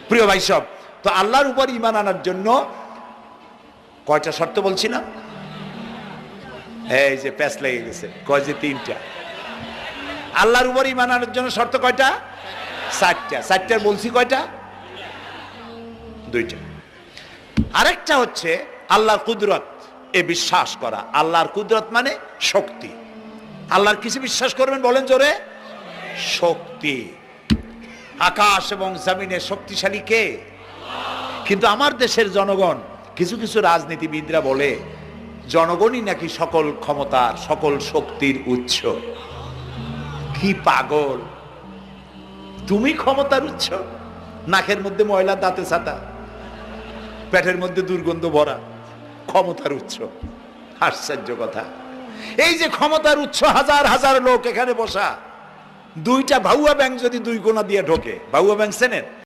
প্রিয় ভাই সব, তো আল্লাহর উপর ঈমান আনার জন্য কয়টা শর্ত বলছি না? এই যে প্যাচ লেগে গেছে, কয় যে 3টা। আল্লাহর উপর ঈমান আনার জন্য শর্ত কয়টা? 4টা। 4টার বলছি কয়টা? 2টা। আরেকটা হচ্ছে আল্লাহর কুদরত, এ বিশ্বাস করা। আল্লাহর কুদরত মানে শক্তি। আল্লাহর কিছু বিশ্বাস করবেন বলেন জোরে? শক্তি। আকাশ এবং জমিনের শক্তিশালী কে? কিন্তু আমার দেশের জনগণ, কিছু কিছু রাজনীতিবিদরা বলে জনগণই নাকি সকল ক্ষমতার, সকল শক্তির উৎস। কি পাগল! তুমি ক্ষমতার উৎস? নাকের মধ্যে ময়লা, দাঁতে ছাতা, পেটের মধ্যে দুর্গন্ধ ভরা, ক্ষমতার উৎস? আশ্চর্য কথা। এই যে ক্ষমতার উৎস, হাজার হাজার লোক এখানে বসা, 2টা ভাউয়া ব্যাংক যদি 2 কোণা দিয়ে ঢোকে, ভাউয়া ব্যাংক চেনেন?